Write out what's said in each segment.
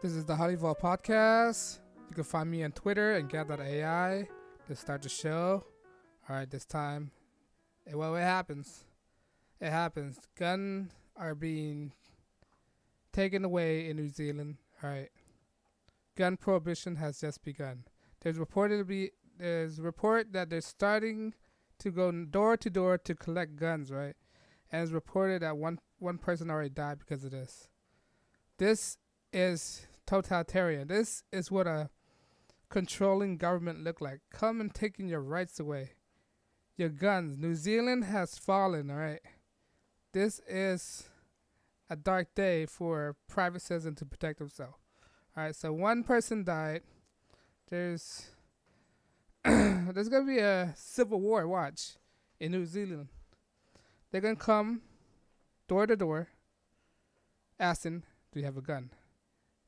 This is the HighlyEvolvedPodcast. You can find me on Twitter and Gab.ai to start the show. Alright, this time, it happens. It happens. Guns are being taken away in New Zealand. Alright. Gun prohibition has just begun. There's a report that they're starting to go door to door to collect guns, right? And it's reported that one person already died because of this. This is totalitarian. This is what a controlling government look like. Come and taking your rights away. Your guns. New Zealand has fallen, alright? This is a dark day for private citizen to protect himself. Alright, so one person died. There's there's gonna be a civil war, watch, in New Zealand. They're gonna come door to door asking, do you have a gun?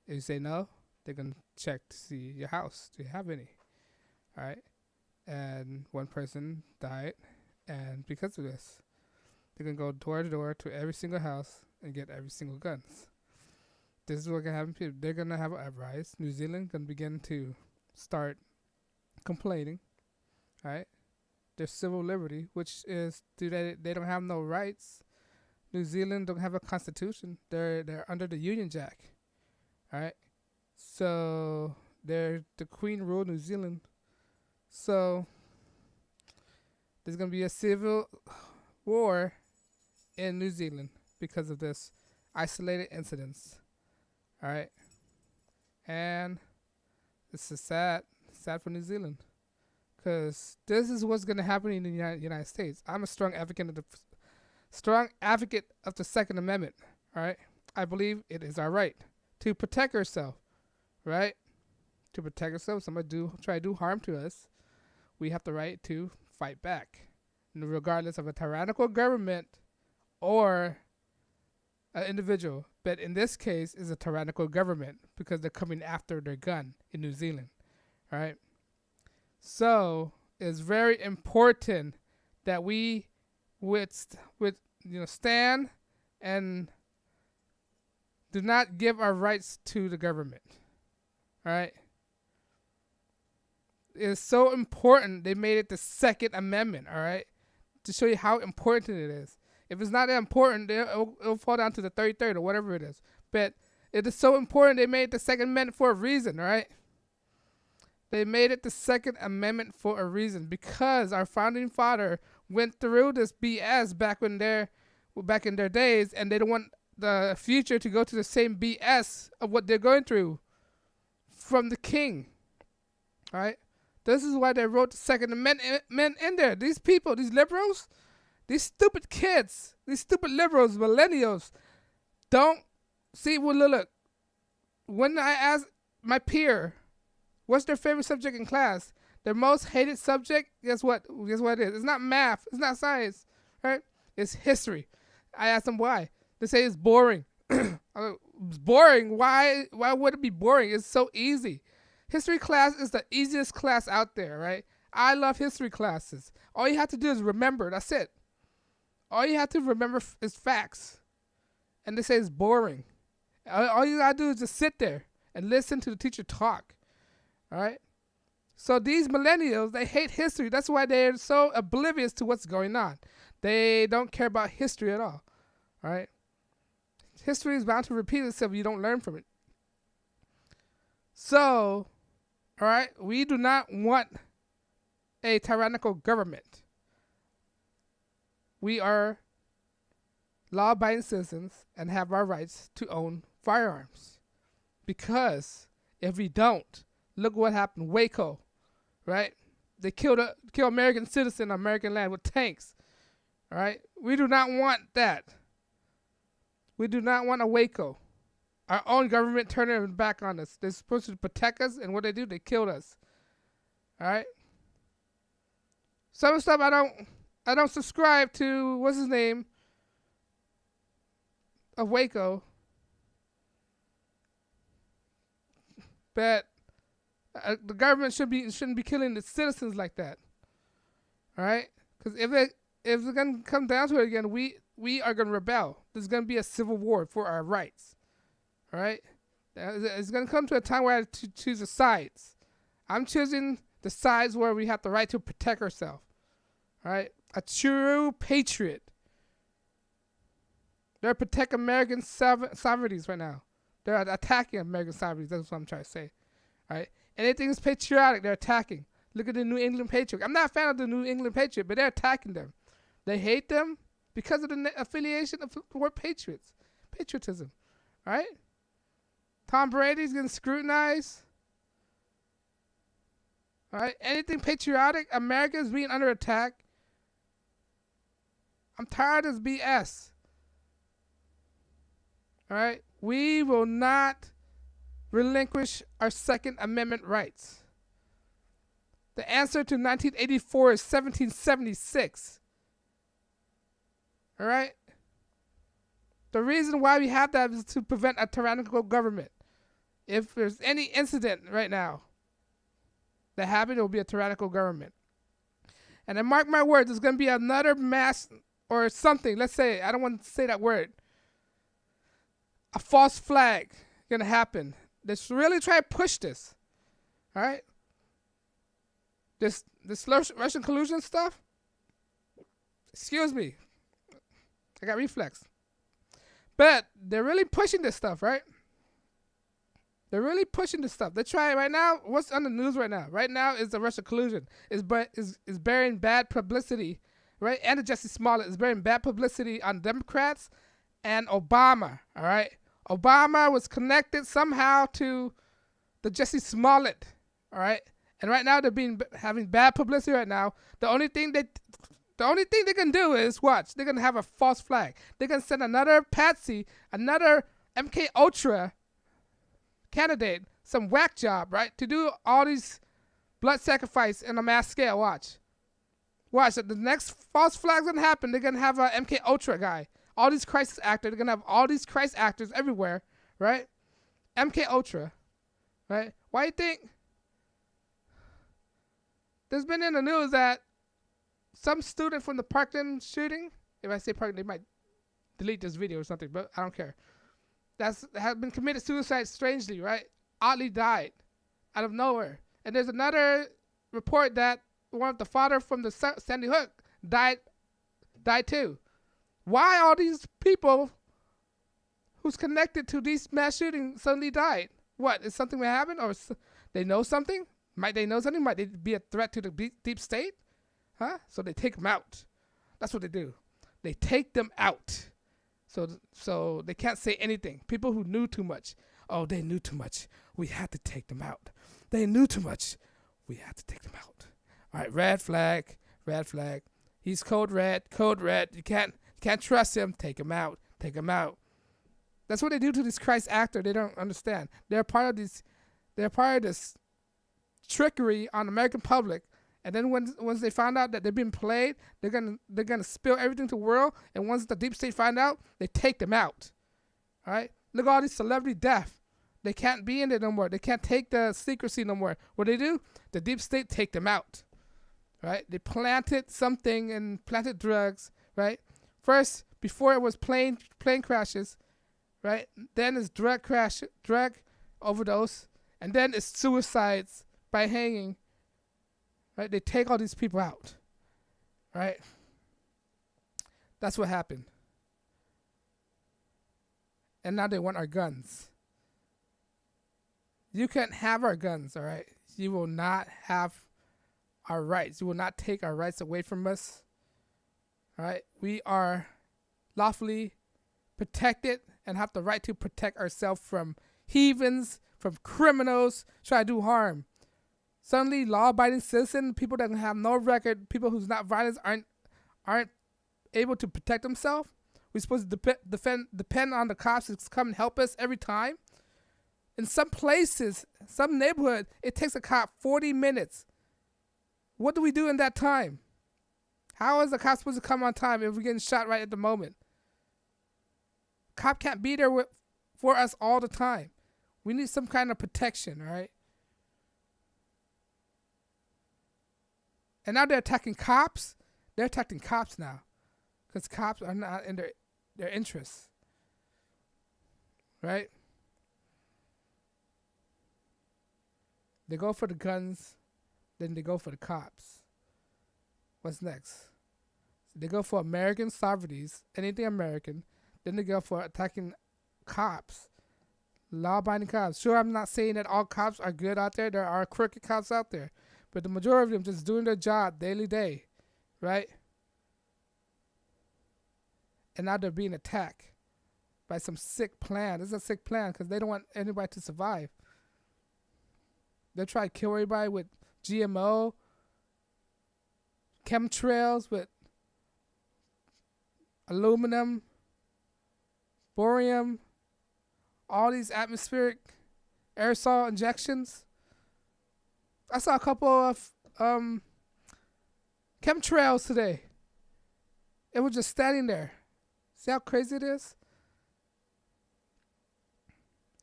If you say no, they're gonna check to see your house. Do you have any? Alright. And one person died, and because of this, they're gonna go door to door to every single house and get every single guns. This is what's gonna happen. They're gonna have an uprise. New Zealand gonna begin to start complaining. Alright. Their civil liberty, which is they don't have no rights. New Zealand don't have a constitution. They're under the Union Jack. Alright. So the Queen ruled New Zealand. So there's gonna be a civil war in New Zealand because of this isolated incidents. Alright. And this is sad for New Zealand. Because this is what's gonna happen in the United States. I'm a strong advocate of the Second Amendment. Alright. I believe it is our right to protect ourselves, right? To protect ourselves, somebody try to do harm to us, we have the right to fight back, regardless of a tyrannical government or an individual. But in this case, it's a tyrannical government because they're coming after their gun in New Zealand, all right? So it's very important that we stand and do not give our rights to the government. All right. It's so important they made it the Second Amendment. All right, to show you how important it is. If it's not that important, it'll fall down to the 33rd or whatever it is. But it is so important they made it the Second Amendment for a reason. All right. They made it the Second Amendment for a reason because our founding father went through this BS back in their days, and they don't want the future to go to the same BS of what they're going through from the king. All right. This is why they wrote the Second Amendment in there. These people, these liberals, these stupid kids, these stupid liberals, millennials, don't see. Well, look. When I ask my peer, what's their favorite subject in class? Their most hated subject, guess what? Guess what it is? It's not math. It's not science. Right? It's history. I asked them why. They say it's boring. It's boring. Why would it be boring? It's so easy. History class is the easiest class out there, right? I love history classes. All you have to do is remember. That's it. All you have to remember is facts. And they say it's boring. All you got to do is just sit there and listen to the teacher talk. All right? So these millennials, they hate history. That's why they're so oblivious to what's going on. They don't care about history at all. All right? History is bound to repeat itself if you don't learn from it. So, all right, we do not want a tyrannical government. We are law-abiding citizens and have our rights to own firearms. Because if we don't, look what happened. Waco, right? They killed American citizen on American land with tanks. All right? We do not want that. We do not want a Waco. Our own government turning their back on us. They're supposed to protect us, and what they do, they killed us. All right? Some stuff I don't subscribe to. What's his name? Of Waco. But the government shouldn't be killing the citizens like that. All right? Because if it's gonna come down to it again, we are gonna rebel. There's gonna be a civil war for our rights. All right? It's going to come to a time where I have to choose the sides. I'm choosing the sides where we have the right to protect ourselves. All right? A true patriot. They're protecting American sovereignties right now. They're attacking American sovereignties. That's what I'm trying to say. All right? Anything that's patriotic, they're attacking. Look at the New England Patriot. I'm not a fan of the New England Patriot, but they're attacking them. They hate them because of the affiliation of the word patriots. Patriotism. All right? Tom Brady's getting scrutinized. All right? Anything patriotic, America is being under attack. I'm tired of this BS. All right? We will not relinquish our Second Amendment rights. The answer to 1984 is 1776. All right? The reason why we have that is to prevent a tyrannical government. If there's any incident right now that happened, it will be a tyrannical government. And then mark my words, there's going to be another mass or something. Let's say, I don't want to say that word. A false flag going to happen. Let's really try to push this. All right? This Russian collusion stuff. Excuse me. I got reflex. But they're really pushing this stuff, right? They're really pushing this stuff. They try right now. What's on the news right now? Right now is the Russian collusion. Is bearing bad publicity, right? And the Jussie Smollett is bearing bad publicity on Democrats and Obama. All right. Obama was connected somehow to the Jussie Smollett. All right. And right now they're having bad publicity right now. The only thing they can do is watch. They're gonna have a false flag. They're gonna send another patsy, another MK Ultra candidate, some whack job, right, to do all these blood sacrifice in a mass scale. Watch. The next false flag's gonna happen. They're gonna have a MK Ultra guy. All these crisis actors. They're gonna have all these crisis actors everywhere, right? MK Ultra, right? Why do you think? There's been in the news that some student from the Parkland shooting, if I say Parkland, they might delete this video or something, but I don't care. Has been committed suicide strangely, right? Oddly died out of nowhere. And there's another report that one of the father from the Sandy Hook died too. Why all these people who's connected to these mass shootings suddenly died? What, is something that happened, or they know something? Might they know something? Might they be a threat to the deep state? Huh? So they take them out. That's what they do. They take them out. So they can't say anything. People who knew too much. Oh, they knew too much. We had to take them out. They knew too much. We had to take them out. All right, red flag, red flag. He's code red, code red. You can't trust him. Take him out. Take him out. That's what they do to this Christ actor. They don't understand. They're part of this trickery on the American public. And then once they find out that they're being played, they're gonna spill everything to the world. And once the deep state find out, they take them out. All right. Look at all these celebrity death. They can't be in there no more. They can't take the secrecy no more. What do? The deep state take them out. Right. They planted something and planted drugs. Right. First, before it was plane crashes. Right. Then it's drug overdose, and then it's suicides by hanging. Right? They take all these people out. Right? That's what happened. And now they want our guns. You can't have our guns, all right? You will not have our rights. You will not take our rights away from us. All right? We are lawfully protected and have the right to protect ourselves from heathens, from criminals trying to do harm. Suddenly, law-abiding citizens, people that have no record, people who's not violent, aren't able to protect themselves. We're supposed to depend on the cops to come and help us every time. In some places, some neighborhood, it takes a cop 40 minutes. What do we do in that time? How is the cop supposed to come on time if we're getting shot right at the moment? Cop can't be there for us all the time. We need some kind of protection, all right? And now they're attacking cops. They're attacking cops now. Because cops are not in their interests. Right? They go for the guns, then they go for the cops. What's next? They go for American sovereignties, anything American. Then they go for attacking cops, law-abiding cops. Sure, I'm not saying that all cops are good out there. There are crooked cops out there. But the majority of them just doing their job daily day, right? And now they're being attacked by some sick plan. This is a sick plan because they don't want anybody to survive. They try to kill everybody with GMO, chemtrails, with aluminum, borium, all these atmospheric aerosol injections. I saw a couple of chemtrails today. It was just standing there. See how crazy it is?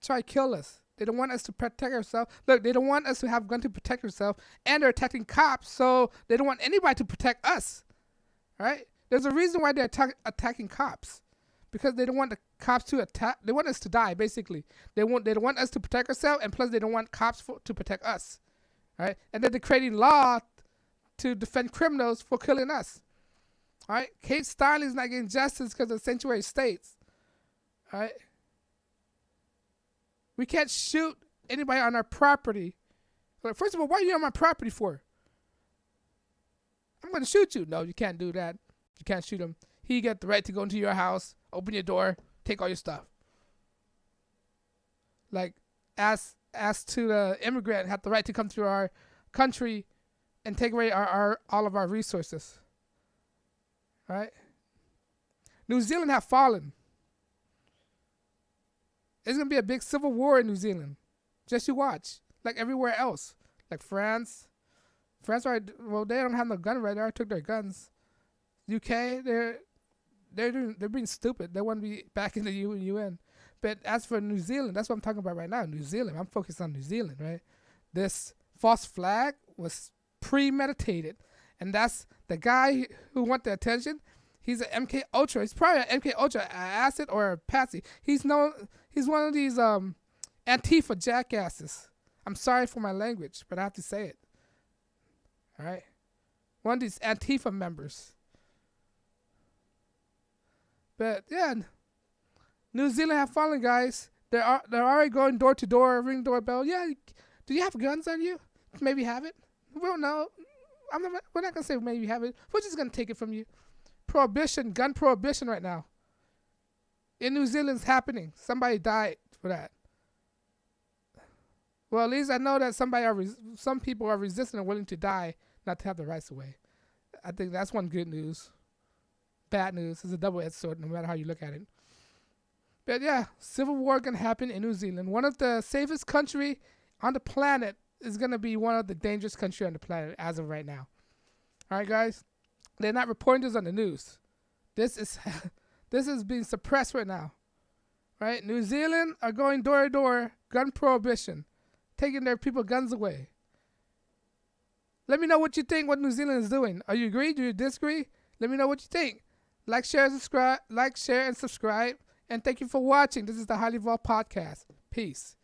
Try to kill us. They don't want us to protect ourselves. Look, they don't want us to have a gun to protect ourselves, and they're attacking cops, so they don't want anybody to protect us. Right? There's a reason why they're attacking cops, because they don't want the cops to attack. They want us to die, basically. They don't want us to protect ourselves, and plus they don't want cops to protect us. Right? And then they're creating law to defend criminals for killing us. All right? Kate Steinle's not getting justice because of sanctuary states. All right? We can't shoot anybody on our property. Like, first of all, what are you on my property for? I'm going to shoot you. No, you can't do that. You can't shoot him. He got the right to go into your house, open your door, take all your stuff. Like, as to the immigrant, have the right to come to our country and take away all of our resources. Right? New Zealand have fallen. It's going to be a big civil war in New Zealand. Just you watch. Like everywhere else. Like France. France, they don't have no gun right now. I took their guns. UK, they're being stupid. They want to be back in the UN. But as for New Zealand, that's what I'm talking about right now. New Zealand. I'm focused on New Zealand, right? This false flag was premeditated. And that's the guy who want the attention. He's an MK Ultra. He's probably an MK Ultra acid or a patsy. He's one of these Antifa jackasses. I'm sorry for my language, but I have to say it. All right? One of these Antifa members. But yeah, New Zealand have fallen, guys. They're already going door to door, ring doorbell. Yeah, do you have guns on you? Maybe have it. We don't know. We're not gonna say maybe have it. We're just gonna take it from you. Prohibition, gun prohibition right now. In New Zealand's happening. Somebody died for that. Well, at least I know that some people are resistant and willing to die not to have the rights away. I think that's one good news. Bad news. It's a double-edged sword, no matter how you look at it. But yeah, civil war gonna happen in New Zealand. One of the safest country on the planet is gonna be one of the dangerous country on the planet as of right now. All right, guys. They're not reporting this on the news. This is being suppressed right now. Right? New Zealand are going door to door, gun prohibition, taking their people guns away. Let me know what you think what New Zealand is doing. Are you agree? Do you disagree? Let me know what you think. Like, share, and subscribe. And thank you for watching. This is the Highly Evolved Podcast. Peace.